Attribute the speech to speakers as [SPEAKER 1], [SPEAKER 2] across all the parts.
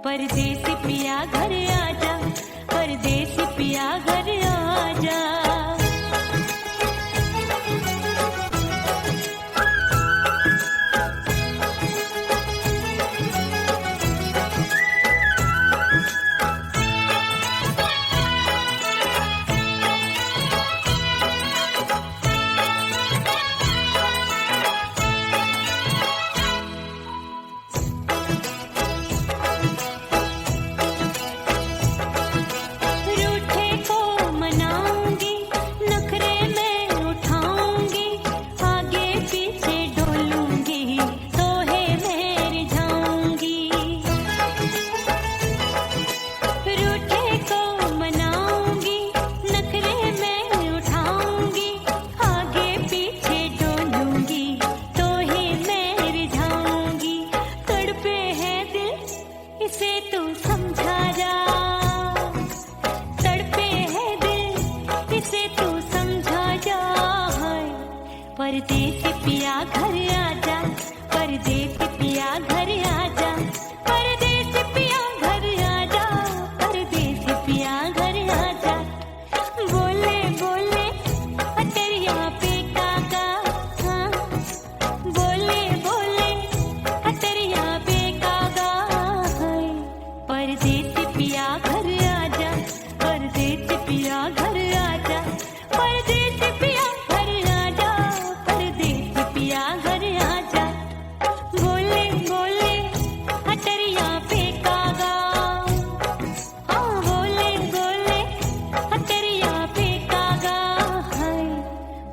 [SPEAKER 1] परदेसी पिया घर परदेसी पिया घर आजा, परदेसी पिया घर आजा, परदेसी पिया घर आजा, परदेसी पिया घर आजा। बोले बोले अटरिया पे काका, हाँ बोले बोले अटरिया पे काका है। परदेसी पिया घर आजा, परदेसी पिया घर आजा, परदेसी पिया घर आजा, परदेसी पिया घर आजा। बोले बोले अटरिया पे कागा, हाँ बोले बोले अटरिया पे कागा है।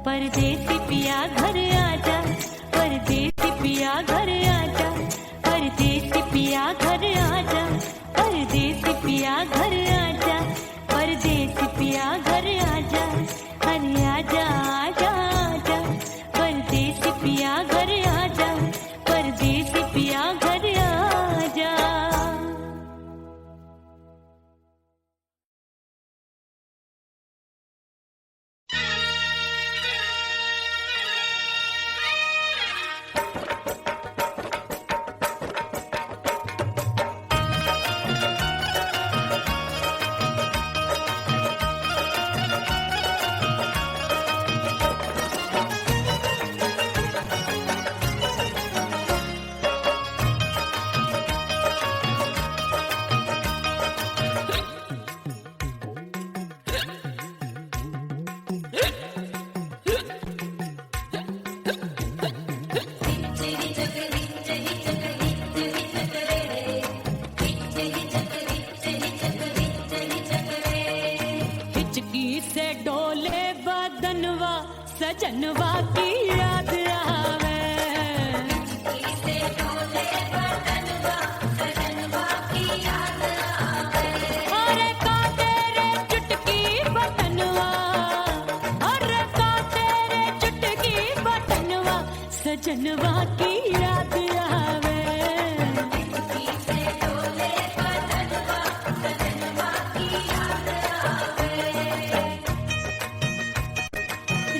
[SPEAKER 1] परदेसी पिया घर आजा, परदेसी पिया घर आजा, परदेसी पिया घर आजा, परदेसी पिया घर आजा, परदेसी पिया घर आजा। अरे आजा आजा आजा, परदेसी पिया घर आजा, परदेसी पिया घर आजा। हिचकी से डोले बदनवा, सजनवा की याद आवे। अरे का तेरे चुटकी बटनवा, अरे का तेरे चुटकी बटनवा, सजनवा की याद आवे।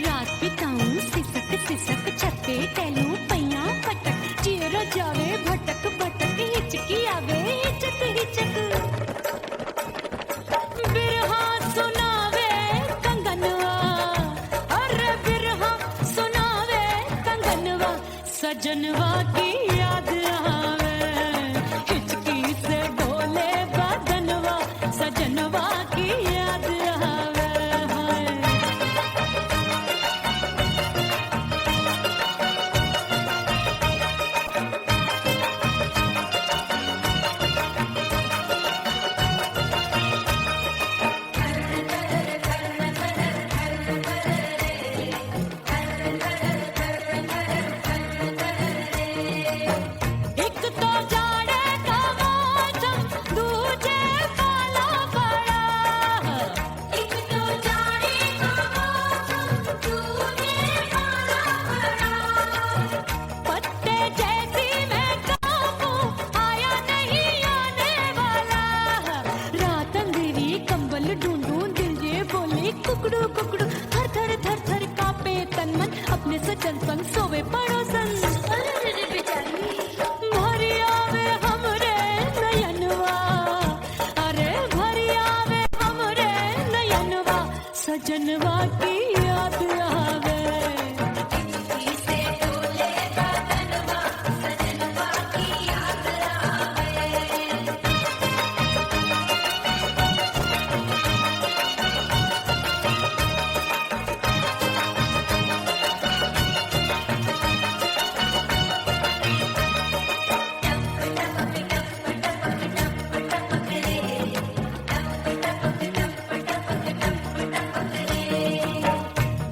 [SPEAKER 1] रात बिताऊं सिसक सिसक, छत पे टहलूं पैया पटक, चेहरा जावे भटक भटक, हिचकी आवे हिचक हिचक। बिरहा सुनावे कंगनवा, अरे बिरहा सुनावे कंगनवा, सजनवा की याद आवे। हिचकी से डोले बदनवा, सजनवा की याद आवे। एक तो जाड़े का मौसम, दूजे काला पड़ा। एक तो जाड़े का मौसम, दूजे काला पड़ा। पत्ते जैसी मैं कांपूं, आया नहीं आने वाला। रात अंधेरी कंबल ढूंढूं, दिल ये बोले कुकड़ू कुकड़ू। थर थर थर थर कांपे तन मन, अपने सजन संग सोवे पड़ोसन। भरी आवे हमरे नयनवा, अरे भरी आवे हमरे नयनवा, सजनवा की याद आवे।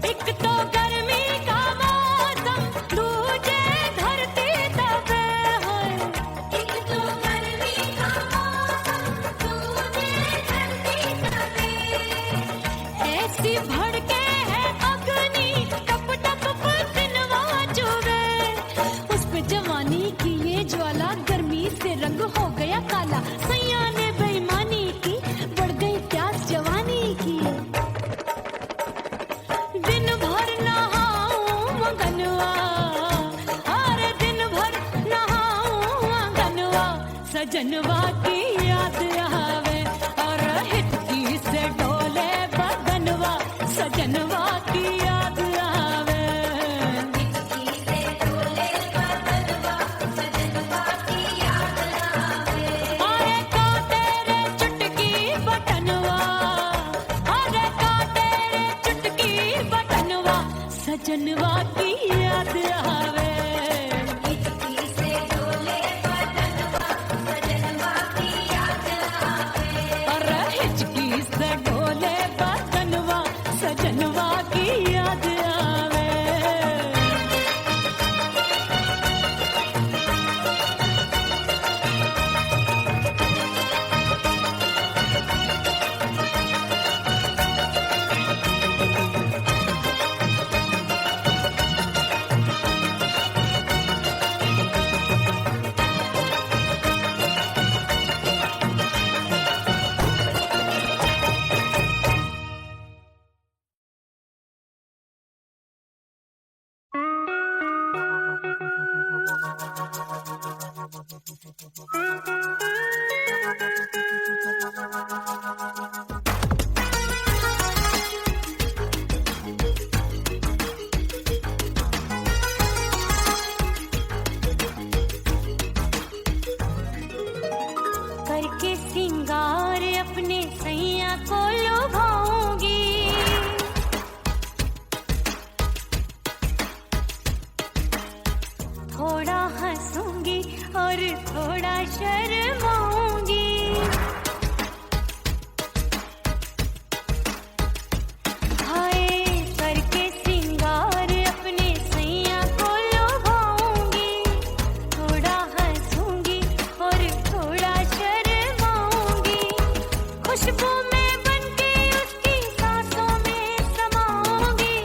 [SPEAKER 1] एक तो गर्मी का मौसम, दूजे धरती तपे है। एक तो गर्मी का मौसम, दूजे धरती तपे। ऐसी भड़के है अग्नि, टप टप पसीनवा चुभे। उस पे जवानी की ये ज्वाला, गर्मी से रंग हो गया काला। सैया ने बेईमानी की, बढ़ गई प्यास जवानी की। दिन भर नहाऊं मगन सजनवा की याद आवे और हिचकी से डोले बदनवा सजनवा की याद आवे हिचकी से डोले बदनवा सजनवा की याद आवे अरे का तेरे चुटकी बटनवा अरे का तेरे चुटकी बटनवा सजनवा की याद आवे सजनवा की याद आवे करके सिंगार अपने सैया को लुभाऊंगी थोड़ा हंसूंगी और थोड़ा शर्माऊंगी हाय करके सिंगार अपने सैया को लुभाऊंगी थोड़ा हंसूंगी और थोड़ा शर्माऊंगी खुशबू में बनके उसकी सांसों में समाऊंगी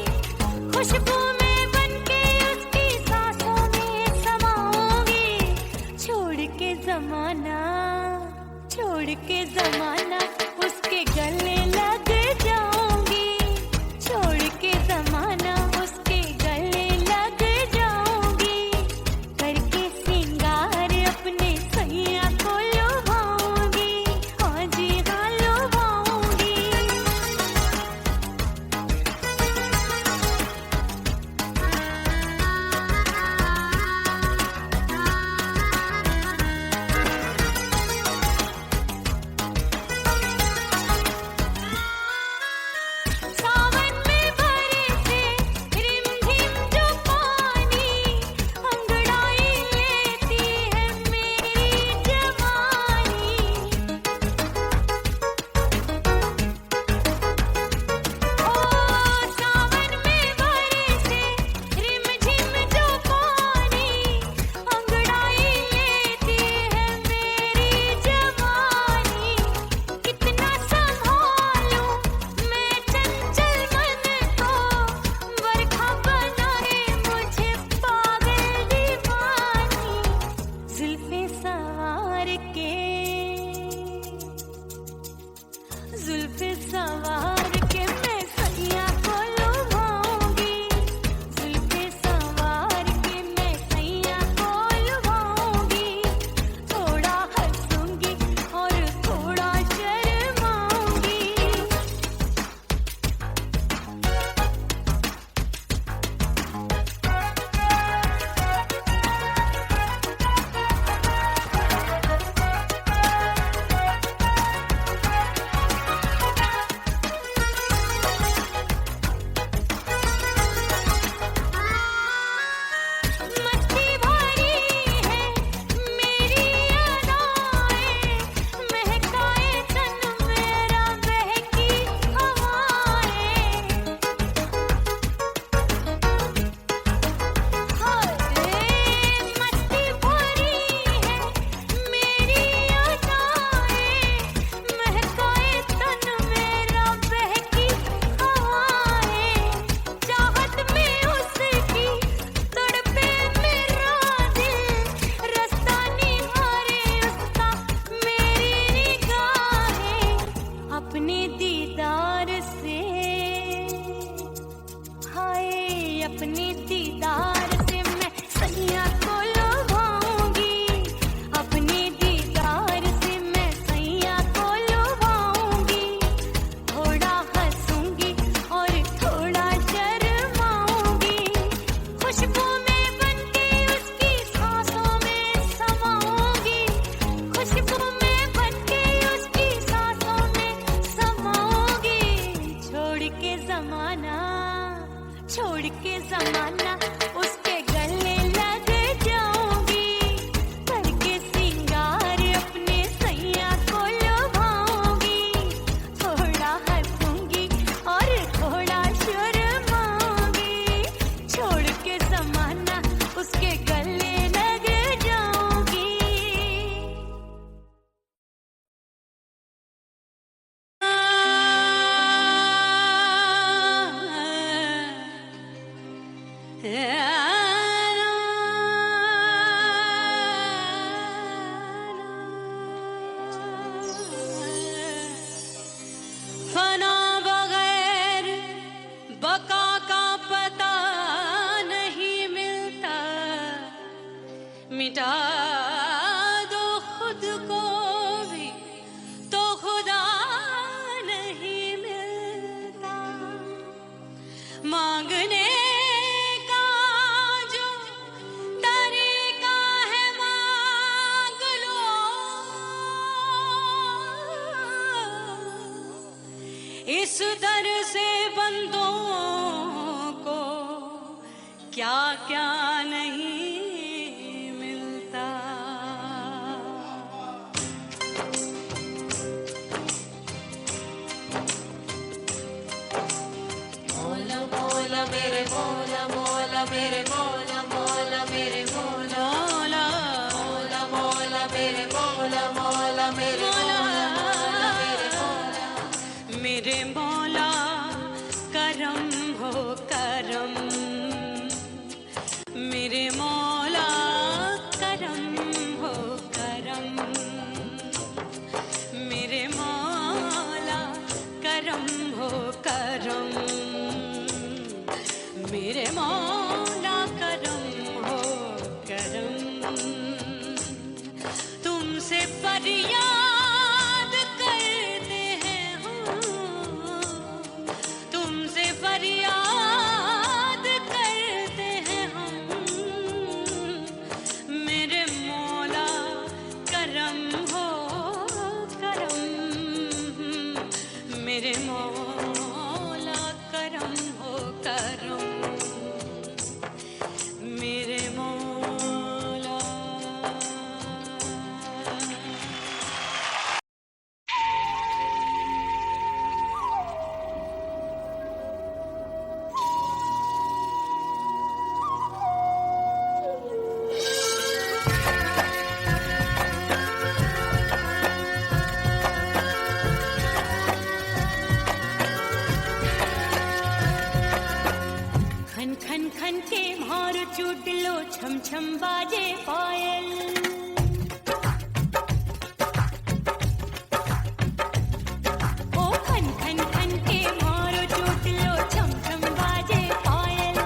[SPEAKER 1] खुशबू में बनके उसकी सांसों में समाऊंगी छोड़ के जमाना उसके गले लग जाऊंगी छोड़ के जमाना उसके गले लग जाऊंगी करके सिंगार अपने सैया को लुभाऊंगी हाँ जी हाँ लुभाऊंगी इस दर से बंदों को क्या क्या नहीं मिलता। मौला मौला मेरे मौला मौला मेरे मौला मौला मेरे मौला मौला मौला मेरे मौला मौला मेरे मौला मेरे मौला करम हो करम, मेरे मौला करम हो करम, मेरे मौला करम हो करम, मेरे मौला करम हो करम। तुमसे फरियाद करते हैं हम, तुमसे फरियाद करते हैं हम, मेरे मौला करम हो करम, मेरे मौला करम हो करम, मेरे मौला। खन खन खन के भार चूट लो, छम छम बाजे पायल। ओ खन खन खन के भार चूट लो, छम छम बाजे पायल।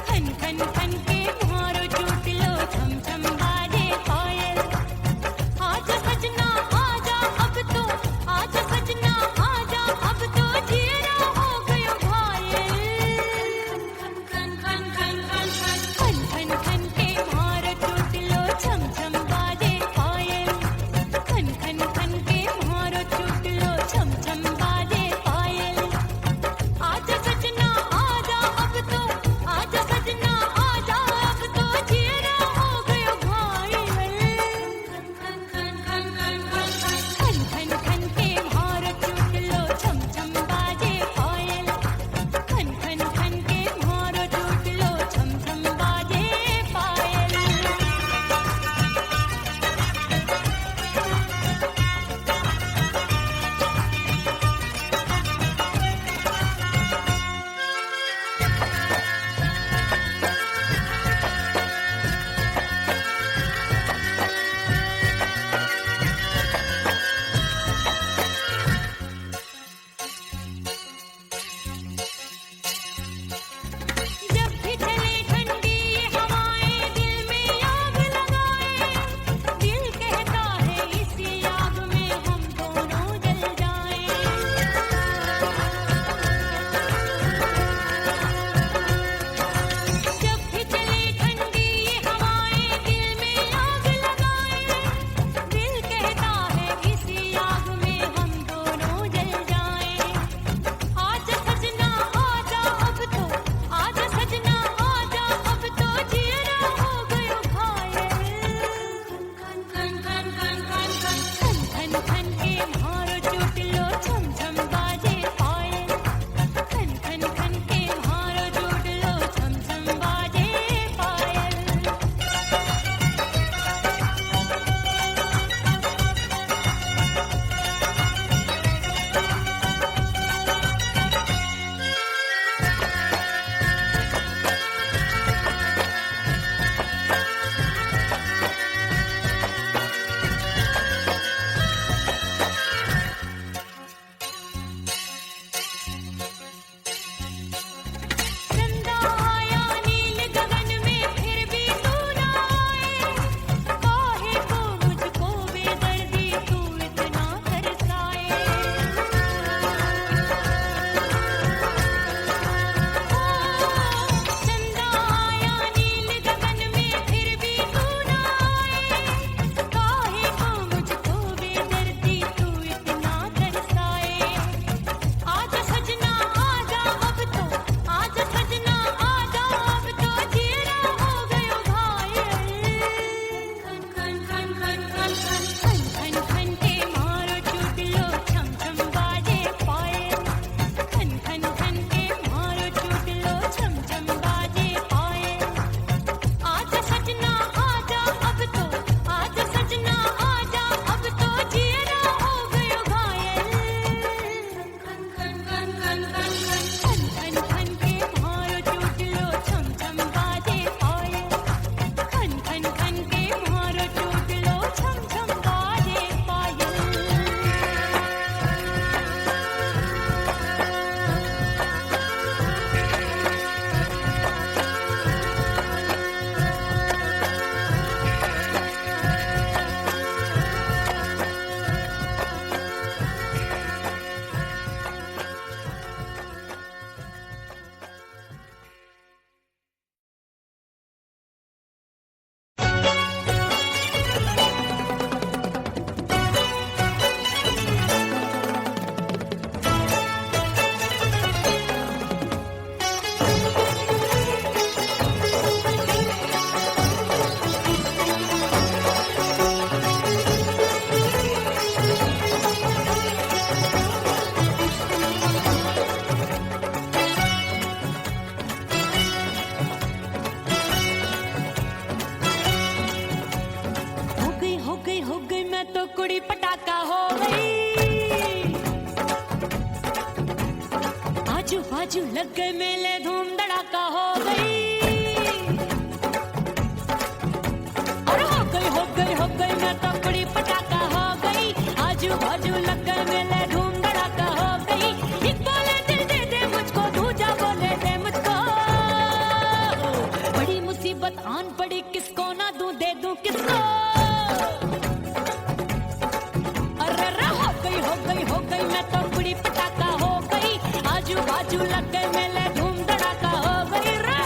[SPEAKER 1] खन खन खन के भार चूट लो, छम छम बाजे पायल। आजा सजना आजा अब तो, आजा सजना आजा अब तो, जीरा हो गयो घायल। खन खन खन खन खन खन खन के भार टूट लो, बाजू लग गए मेले धूम धड़ाका हो गई। अरे हो गई मैं तो बड़ी पटाखा हो गई। आजू बाजू लग गए मेले धूम धड़ाका हो गई। एक बोले दिल दे दे मुझको, दूजा बोले दे मुझको। बड़ी मुसीबत आन पड़ी, किसको ना दूं दे दूं किसको। हो गई मैं तो बड़ी पटाखा हो गई। आजू बाजू लग गए मेले धूम धड़ाका हो गई रे।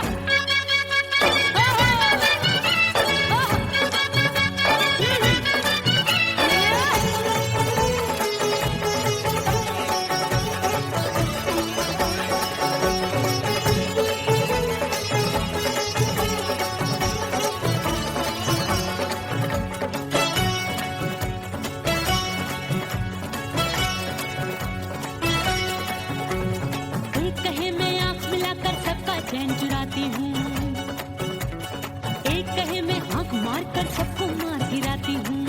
[SPEAKER 1] चैन चुराती हूँ, एक कहे मैं आंख मार कर सबको मार गिराती हूँ।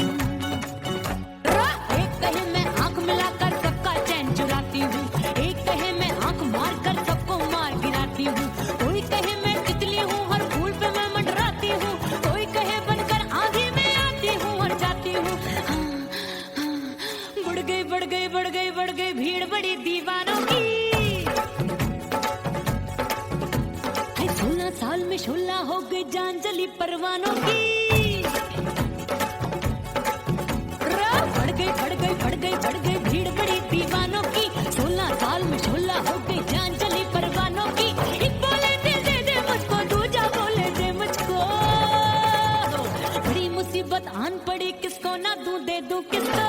[SPEAKER 1] एक कहे मैं आंख मिलाकर सबका चैन चुराती हूँ, एक कहे मैं आंख मार कर सबको मार गिराती हूँ। कोई कहे मैं तितली हूँ, हर फूल पे मैं मंडराती हूँ। कोई कहे बनकर आंधी में आती हूँ और जाती हूँ। बढ़ गई भीड़ बड़ी दीवानों की। 16 साल में शोला हो गई जान जली परवानों की। बढ़ गई भीड़ बड़ी दीवानों की। 16 साल में शोला हो गई जान जली परवानों की। एक बोले दिल दे दे मुझको, दूजा बोले दे मुझको। बड़ी मुसीबत आन पड़ी, किसको ना दूं दे दूं किसको।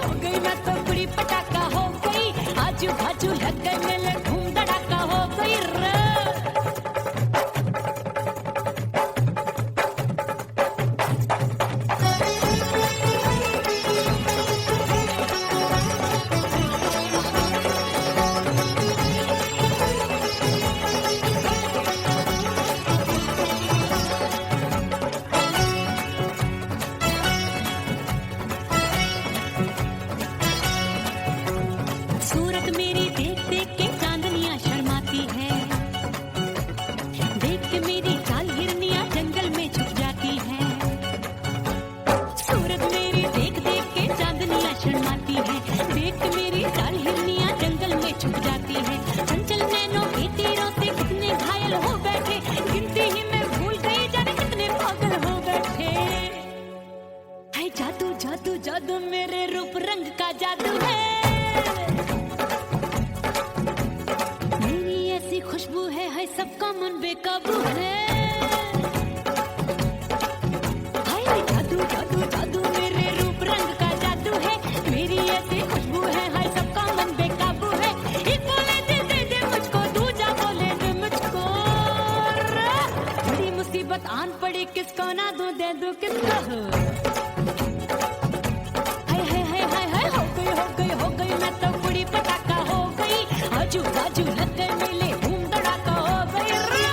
[SPEAKER 1] हो गई मैं तो बड़ी पटाखा हो गई। आजू बाजू लग गए मेले धूम धड़ाका हो गई रे। सूरत मेरी देख देख के चांदनियां शर्माती है। देख के मेरी चाल हिरनियां जंगल में छुप जाती है। सूरत मेरी देख देख के चांदनियां शर्माती है। देख के मेरी चाल हिरनियां जंगल में छुप जाती है। चंचल नैनों के तीरों से कितने घायल हो बैठे, गिनती ही मैं भूल गई जाने कितने पागल हो बैठे। है जादू जादू जादू मेरे रूप रंग का जादू है। खुशबू है सबका मन बेकाबू है। हाय जादू जादू जादू मेरे रूप रंग का जादू है। मेरी ऐसी खुशबू है, हाय सबका मन बेकाबू है। एक बोले दिल दे दे मुझको, दूजा बोले दे मुझको। बड़ी मुसीबत आन पड़ी, किसको ना दूं दे दूं किसको। हो गई मैं तो बड़ी पटाखा हो गई। आजू बाजू लग गए मेले धूम धड़ाका हो गई रे।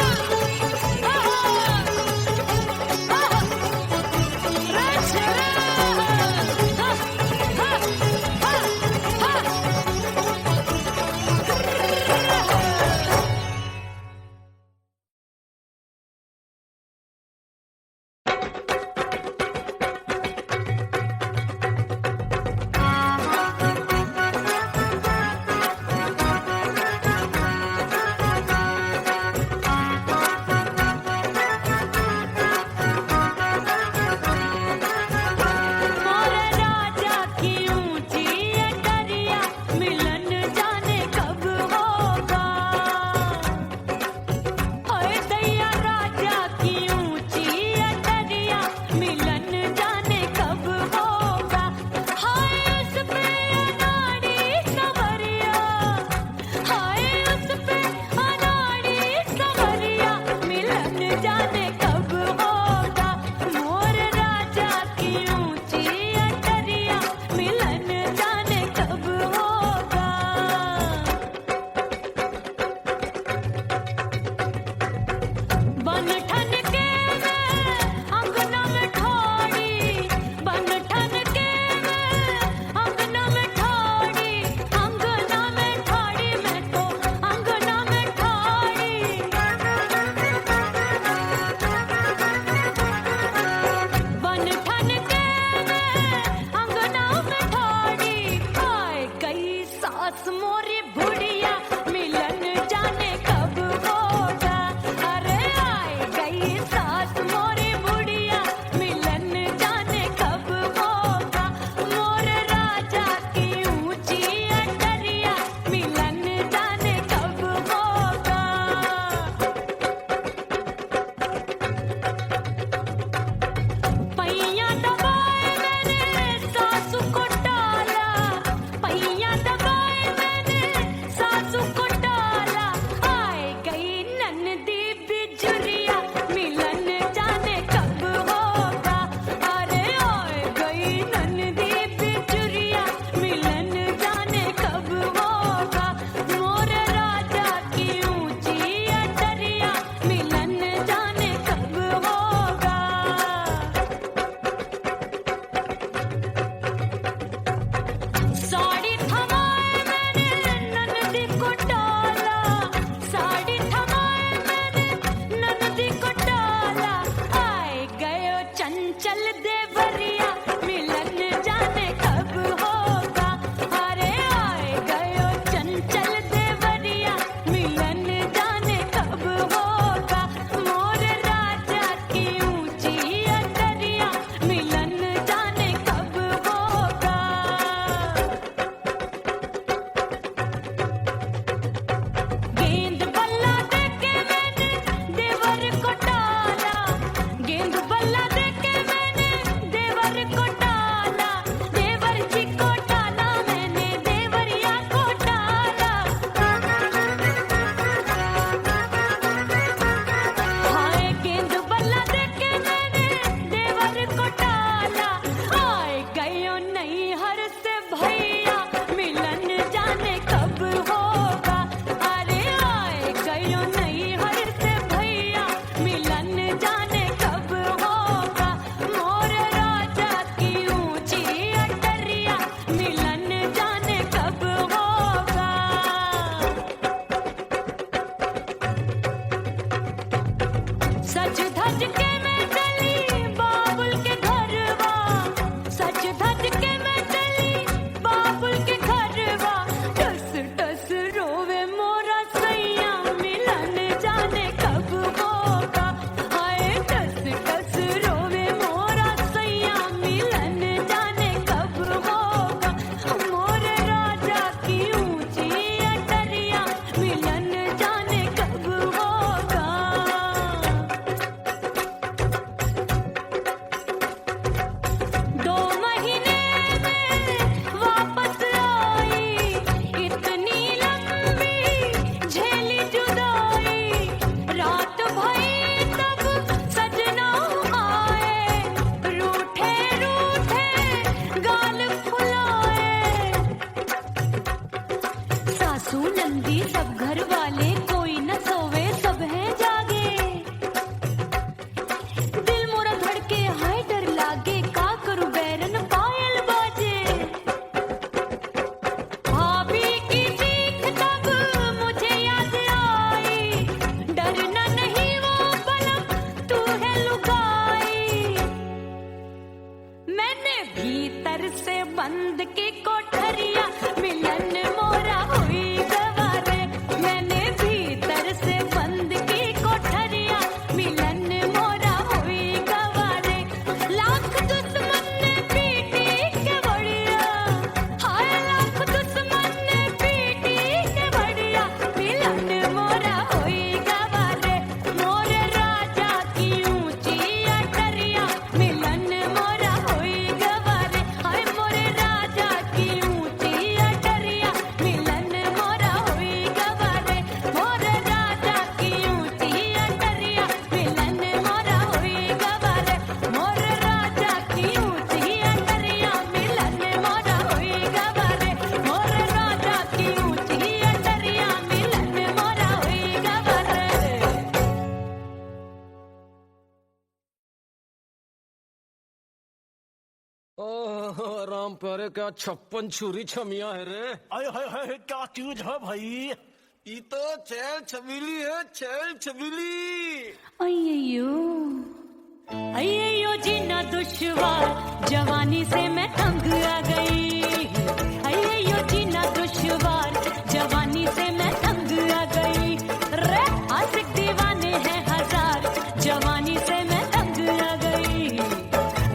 [SPEAKER 1] भीतर से बंद की कोठरिया मिलन मोरा हुई गवारे मैंने भीतर से बंद की कोठरिया मिलन मोरा हुई गवारे लाख दुश्मन ने पीटी के बढ़िया हाय लाख दुश्मन ने पीटी के बढ़िया मिलन मोरा हुई गवारे मोरे राजा की ऊंची अटरिया मिलन मोरा हुई गवारे हाय मोरे राजा की ऊंची अटरिया मिलन मोरा हुई गवारे मोरे राजा की ऊंची अटरिया मिलन मोरा हुई गवारे मोरे राजा की ऊंची अटरिया मिलन मोरा हुई गवारे मोरे राजा की ऊंची अटरिया मिलन मोरा हुई गवारे
[SPEAKER 2] ओह राम प्यारे क्या 56 छुरी छमिया है रे।
[SPEAKER 3] अरे हाय हाय क्या चीज है भाई।
[SPEAKER 2] ये तो चैल छबीली है, चैल छबीली।
[SPEAKER 1] अय्यो अय्यो जीना दुश्वार जवानी से मैं तंग आ गई अय्यो जीना दुश्वार जवानी से मैं तंग आ गई रे आशिक दीवाने हैं हजार जवानी से मैं तंग आ गई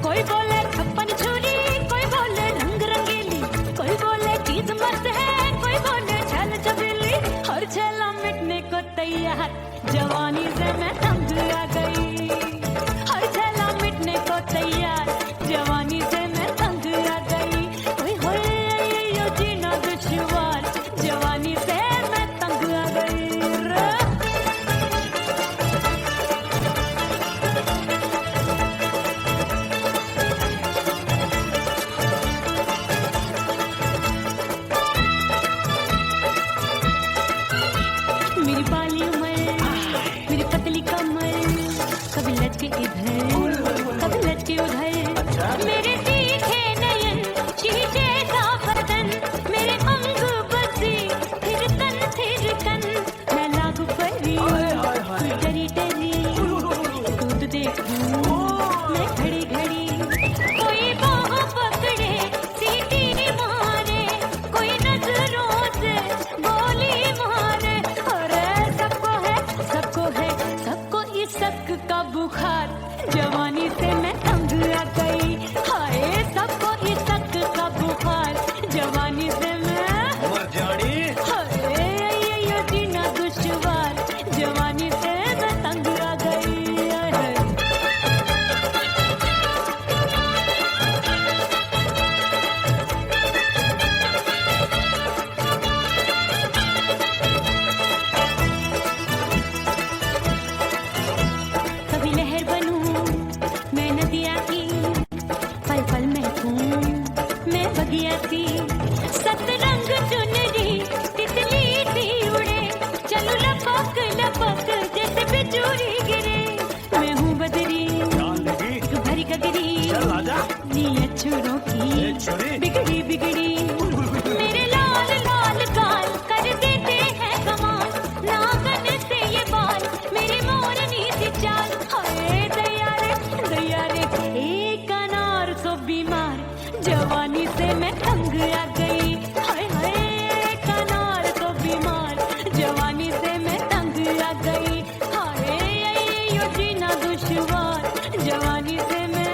[SPEAKER 1] कोई बोले 56 छुरी कोई बोले रंग रंगीली कोई बोले चीज मस्त है कोई बोले छल छबीली हर छला मिटने को तैयार जवानी से मैं तंग आ गई हर छला मिटने को तैयार जवानी से मैं तंग आ गई ओए होए यो जीना दुश्वार जवानी से मैं तंग आ गई रे। मेरी बाली उमर मेरी पतली कमर कभी लचके इधर कभी लचके उधर मेरे तीखे नयन शीशे का बदन मेरे अंग बसी थिरकन मैं लागू परी डरी डरी दूध देखूं मैं घड़ी घड़ी कोई बाह पकड़े सीटी मारे कोई नजरों से गोली मारे अरे सबको इसक का बुखार जवानी से मैं तंग आ गई हाय सबको इसक का बुखार जवानी से मैं
[SPEAKER 3] मर जानी।
[SPEAKER 1] हाय ये जीना दुश्वार जवानी से मैं तंग आ गई हाय। कभी लहर बनूं मैं नदिया की पल पल महकूं मैं बगिया सी सतरंग चुनरी तितली सी उड़े चलूं लपक लपक जैसे बिजली गिरे मैं हूँ बदरी
[SPEAKER 3] जान लगी
[SPEAKER 1] भरी गगरी
[SPEAKER 3] चल आजा।
[SPEAKER 1] नीयत छुरों
[SPEAKER 3] ए, छुरी।
[SPEAKER 1] की बिगड़ी बिगड़ी मेरे लाल लाल गाल कर देते हैं कमाल नागन से ये बाल मेरे मोरनी सी चाल हाय दया रे एक अनार तो बीमार जवानी से मैं तंग आ गई हाय हाय एक अनार तो बीमार जवानी से मैं तंग आ गई हाय यो जीना दुश्वार जवानी से मैं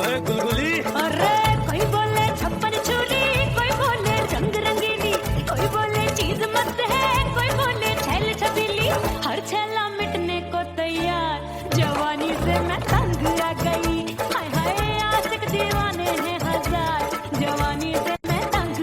[SPEAKER 3] ओए गुलगुली
[SPEAKER 1] अरे कोई बोले 56 छुरी कोई बोले रंग रंगीली कोई बोले चीज मस्त है कोई बोले छल छबीली हर छला मिटने को तैयार जवानी से मैं तंग आ गई हाय हाय आशिक दीवाने हैं हजार जवानी से मैं तंग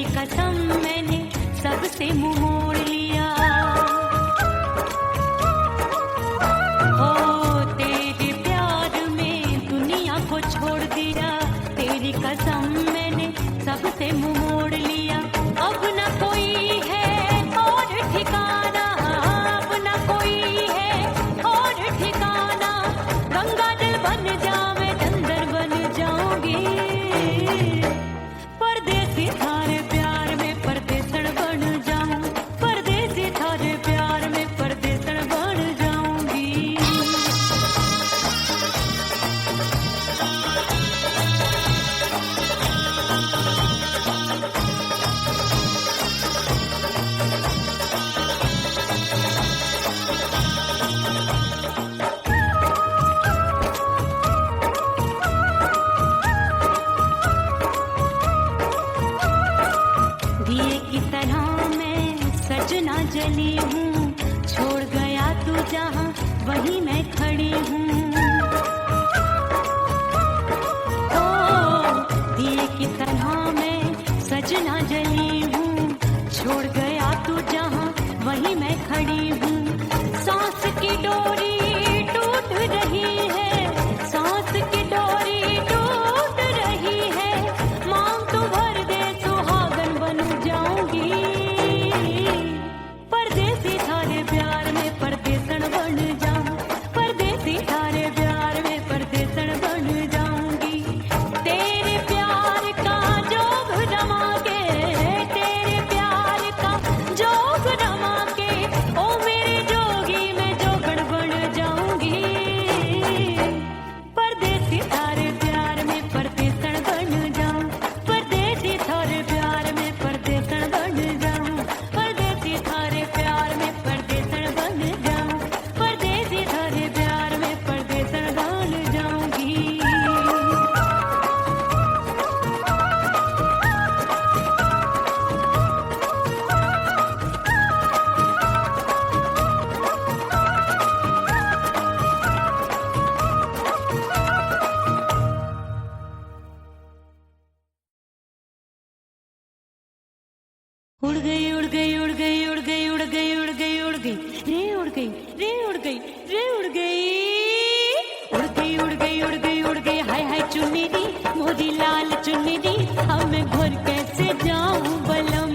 [SPEAKER 1] तेरी कसम मैंने सबसे मुंह मोड़ लिया। हो तेरे प्यार में दुनिया को छोड़ दिया, तेरी कसम मैंने सबसे मुंह मोड़ लिया। अब न कोई है और ठिकाना, अब न कोई है और ठिकाना। गंगा जल बन जावे चंदन बन जाऊंगी, परदेसी थारे प्यार में परदेसण बन जाऊं, परदेसी थारे प्यार में परदेसण बन जाऊंगी। दिए की तरह मैं सजना जली हूँ, छोड़ गया तू जहाँ वहीं मैं खड़ी हूँ। ओ दिए की तरह मैं सजना जली हूँ, छोड़ गया तू जहाँ वहीं मैं खड़ी हूँ। सांस की डोरी टूट रही है, सांस की डोरी टूट रही है। मांग तू भर दे सुहागन बन जाऊंगी, परदेसी थारे प्यार में परदेसण बन जाऊं, परदेसी थारे प्यार में परदेसण बन जाऊंगी। तेरे प्यार का जोग रमा के, तेरे प्यार का जोग रमा के, ओ मेरे जोगी मैं जोगण बन जाऊंगी, परदेसी थारे प्यार में परदेसण बन जाऊं, परदेसी थारे प्यार में परदेसण बन जाऊं, परदेसी थारे प्यार में परदेसण बन जाऊं, परदेसी थारे प्यार में परदेसण बन जाऊंगी। उड़ गई उड़ गई उड़ गई उड़ गई उड़ गई उड़ गई उड़ गई रे उड़ गई रे उड़ गई रे उड़ गई उड़ गई उड़ गई उड़ गई उड़ गई। हाय हाय चुन्नी दी मोदी लाल चुन्नी दी, अब मैं घर कैसे जाऊं बलम।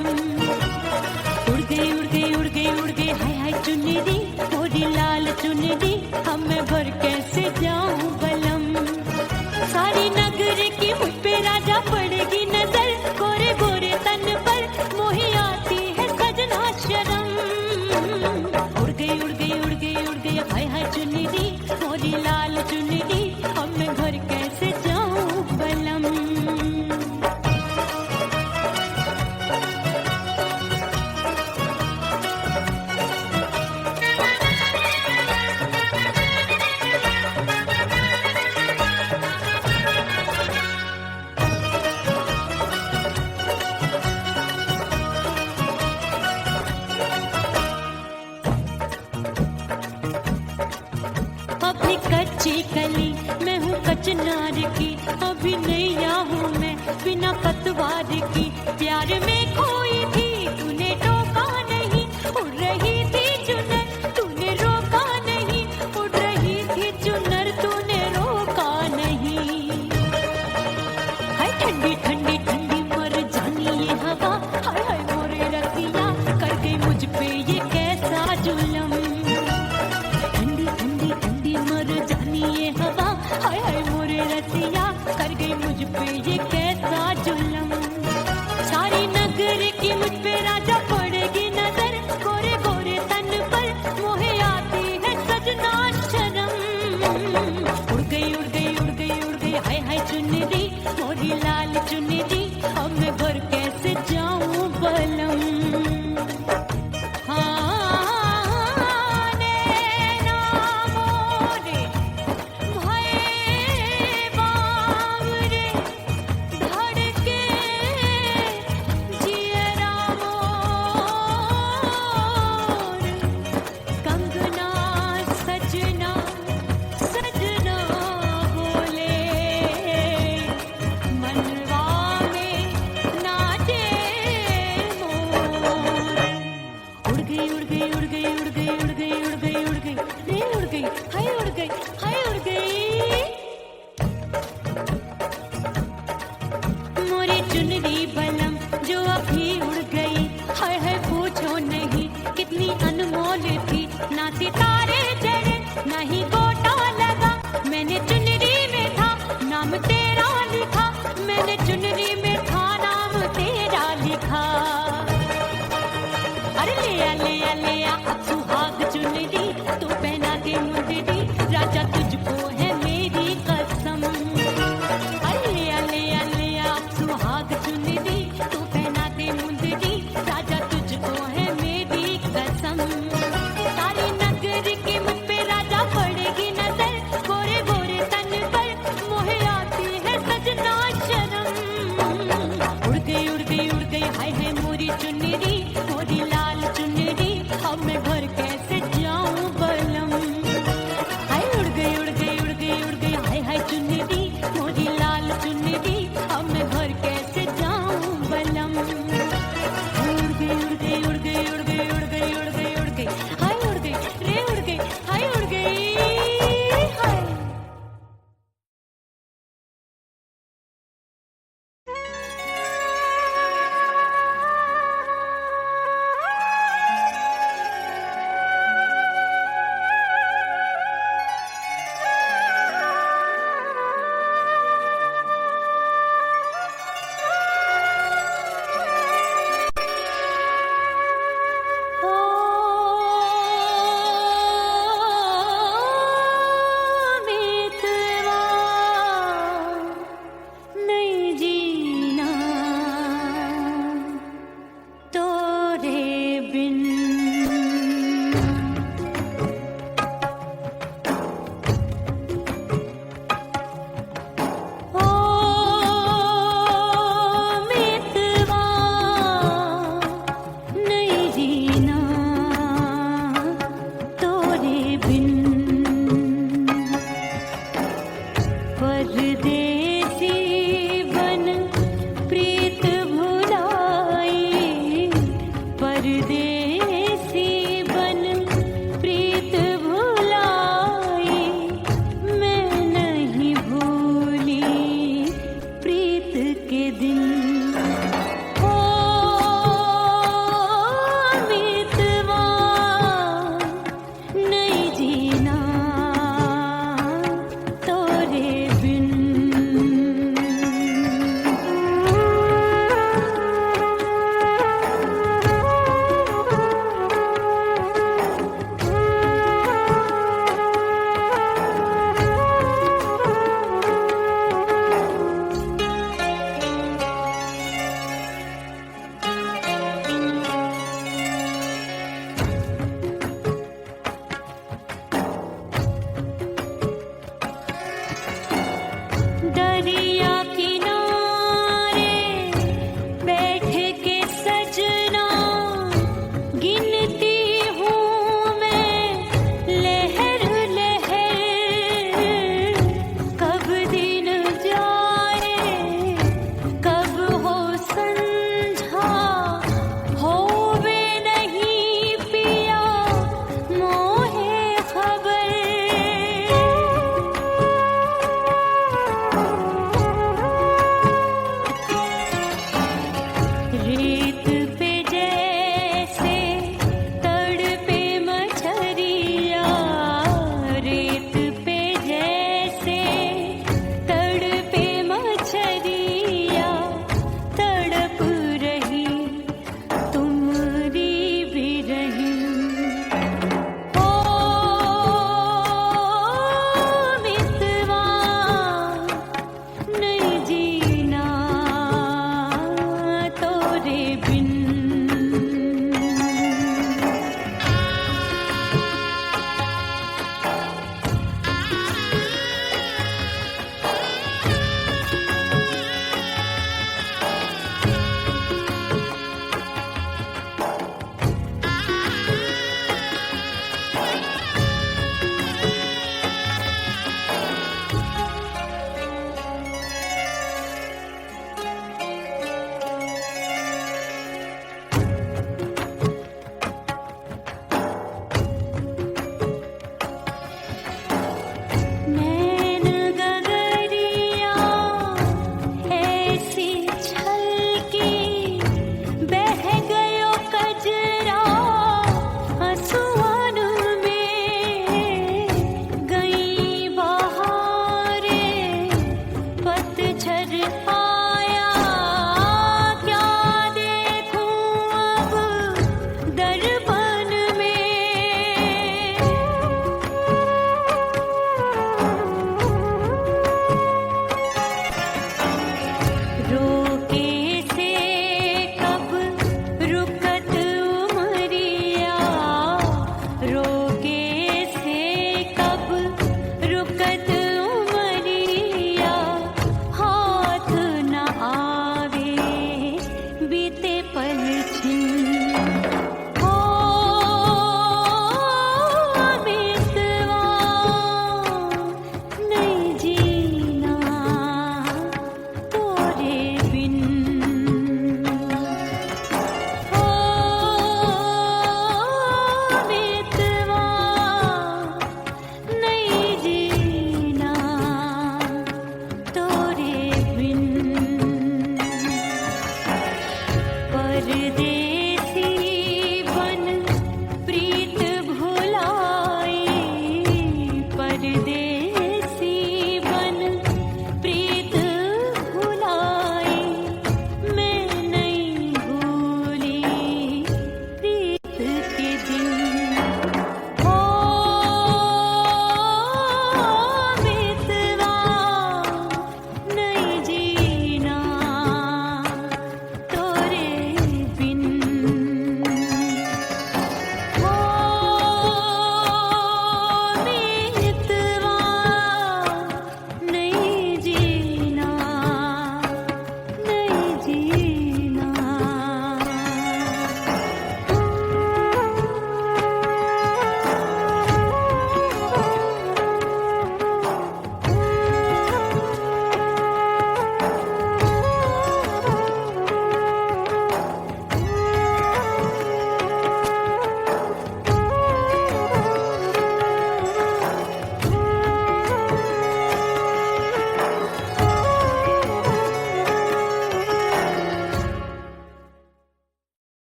[SPEAKER 1] उड़ गई उड़ गई उड़ गई उड़ गई हाय हाय चुन्नी दी मोदी लाल चुन्नी दी, अब मैं घर कैसे जाऊं बलम। सारी नगर की मुझ पे राजा पड़ेगी नजर, गोरे गोरे तन पर मोही आती है सजना शर्म। उड़ गई उड़ गई उड़ गई उड़ गई हाय हाय चुन्नी दी मोरी लाल चुन्नी दी, अब मैं घर कैसे जाऊं बलम। अभी कच्ची कली मैं हूँ कचनार की, अभी नैया हूँ मैं बिना पतवार की। प्यार में खोई थी तूने टोका नहीं, उड़ रही थी चुनर तूने रोका नहीं, उड़ रही थी चुनर तूने रोका नहीं। हाय ठंडी ठंडी ठंडी मर जानी ये हवा, हाय हाय मोरे रतिया कर गई मुझ पे ये कैसा जुलम। ठंडी ठंडी ठंडी मर जानी ये हवा, हाय हाय मोरे रतिया कर गई मुझ पे ये कैसा जुलम। सारी नगर की मुझ पे राजा पड़ेगी नजर, गोरे गोरे तन पर मोहे आती है सजना शर्म। उड़ गई उड़ गई उड़ गई उड़ गई हाय हाय चुन्नी दी मोरी लाल चुन्नी दी, अब मैं घर कैसे जाऊं हाय मोरी चुनरी मोरी लाल चुनरी अब मैं घर कैसे जाऊं बलम हाय उड़ गई उड़ गई उड़ गई उड़ गई हाय हाय चुनरी मोरी लाल चुनरी अब मैं घर कैसे जाऊं बलम उड़ गई उड़ गई उड़ गई उड़ गई उड़ गई उड़ गई उड़ गई हाय उड़ गई रे उड़ गई हाय उड़ गई हाय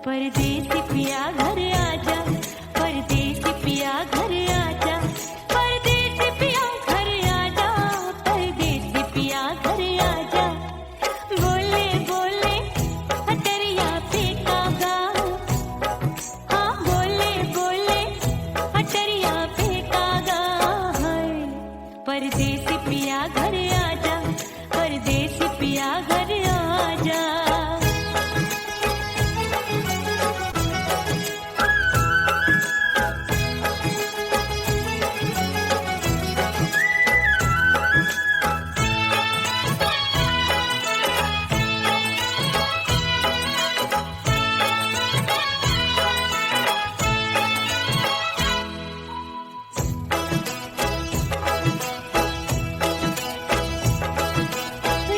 [SPEAKER 1] परदेसी पिया घर आजा, परदेसी पिया घर आजा, परदेसी पिया घर आजा, परदेसी पिया घर आजा। बोले बोले अटरिया पे कागा, हाँ बोले बोले अटरिया पे कागा है। परदेसी पिया घर आजा, परदेसी पिया घर आजा।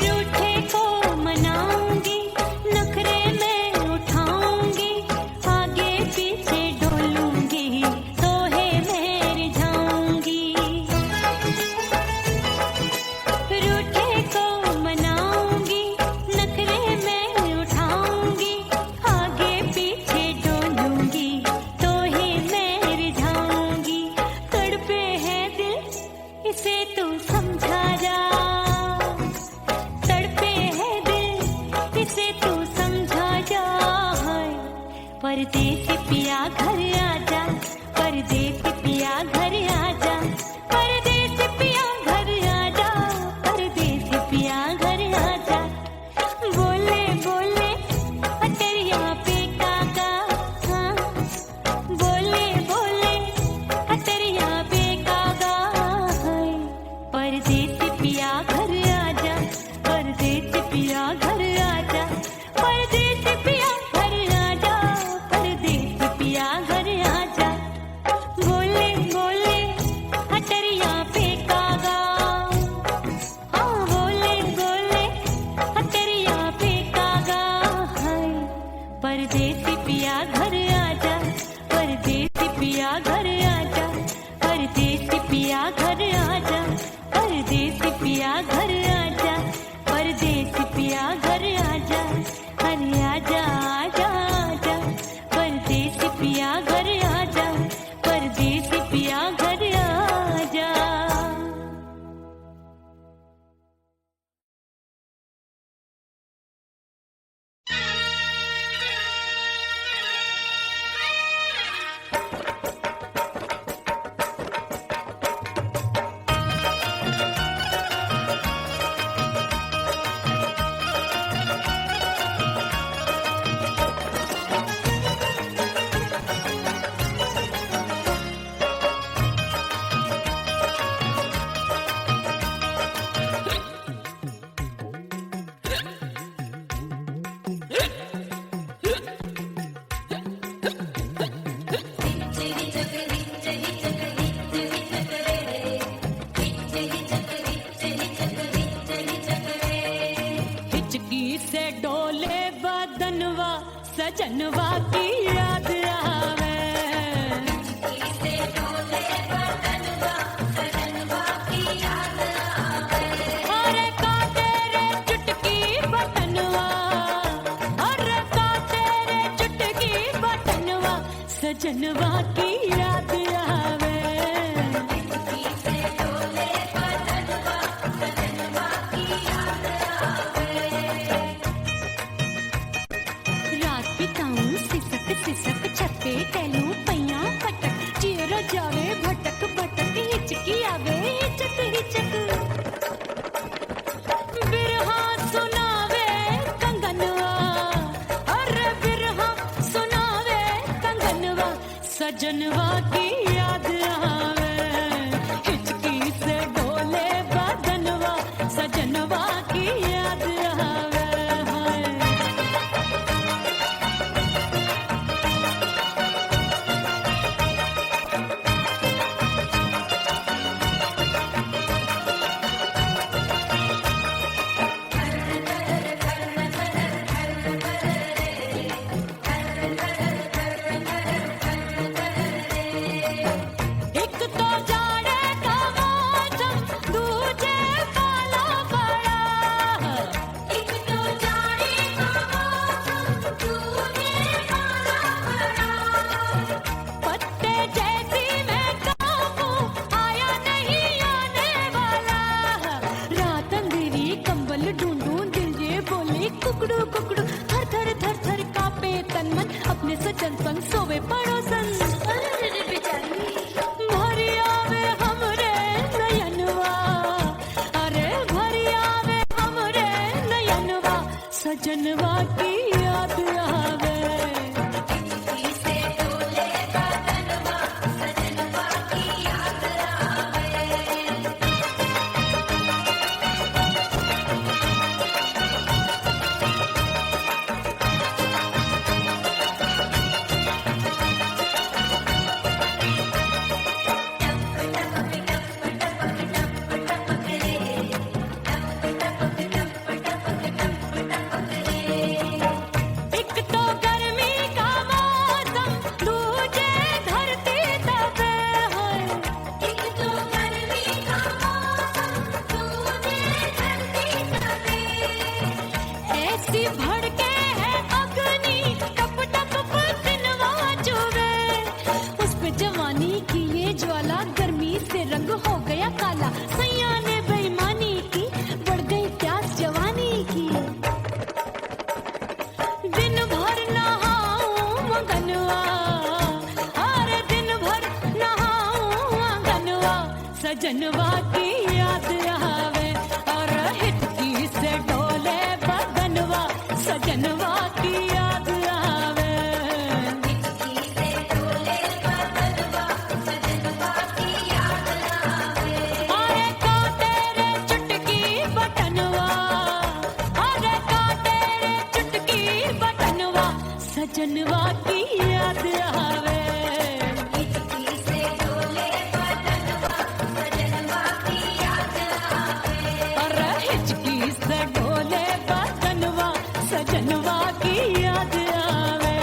[SPEAKER 1] रूठे को मनाऊंगी, नखरे में उठाऊंगी, आगे पीछे डोलूंगी, तोहे में रिझाऊंगी। रूठे को मनाऊंगी, नखरे में उठाऊंगी, आगे पीछे डोलूंगी, तोहे में रिझाऊंगी। तड़पे है दिल इसे तू समझा जा, तड़पे है दिल इसे तू समझा जा। परदेसी पिया घर आजा, परदेसी पिया घर आजा, परदेसी पिया घर आजा, परदेसी पिया घर आजा। बोले बोले अटरिया पे कागा, हाँ बोले बोले अटरिया पे कागा है। परदेसी पिया घर आजा, परदेसी पिया घर आजा, परदेसी पिया घर आजा, परदेसी पिया घर आजा। बोले बोले अटरिया पे कागा, हाँ बोले बोले अटरिया पे कागा है। परदेसी पिया घर आजा, परदेसी पिया घर आजा, परदेसी पिया घर आजा, परदेसी पिया घर आजा, परदेसी पिया घर आजा। अरे आजा आजा आजा, परदेसी पिया घर आजा, परदेसी पिया घर आजा। हिचकी से डोले बदनवा, सजनवा की याद आवे। अरे का तेरे चुटकी बटनवा, अरे का तेरे चुटकी बटनवा, सजनवा की याद आवे। रात बिताऊं सिसक सिसक, छत्ते टहलूं पैया पटक, चेहरा जावे भटक भटक, हिचकी आवे हिचक हिचक। बिरहा सुनावे कंगनवा, अरे बिरहा सुनावे कंगनवा, सजनवा की याद आवे। हिचकी से डोले बदनवा, सजनवा की याद आवे। कुकड़ू कुकड़ू थर थर थर थर कापे तन मन अपने सजन संग सोवे पड़ोसन भरी आवे हमरे नयनवा अरे भरी आवे हमरे नयनवा सजनवा की याद आवे एक तो गर्मी का मौसम दूजे धरती दबे है एक तो गर्मी का मौसम दूजे धरती दबे ऐसी भड़के है अग्नि टप टप पसीनवा चुभे उस पे जवानी की ये ज्वाला गर्मी से रंग हो गया काला सैया ने बेईमानी की बढ़ गई प्यास जवानी की दिन भर नहाऊं मगनवा हर दिन भर नहाऊं मगनवा सजनवा की याद आवे और हिचकी से डोले बदनवा सजनवा की याद आवे हिचकी से डोले बदनवा सजनवा की याद आवे अरे का तेरे चुटकी बटनवा अरे का तेरे चुटकी बटनवा सजनवा की याद आवे हिचकी से डोले बटनवा सजनवा की याद आवे अरे हिचकी से डोले बटनवा सजनवा की याद आवे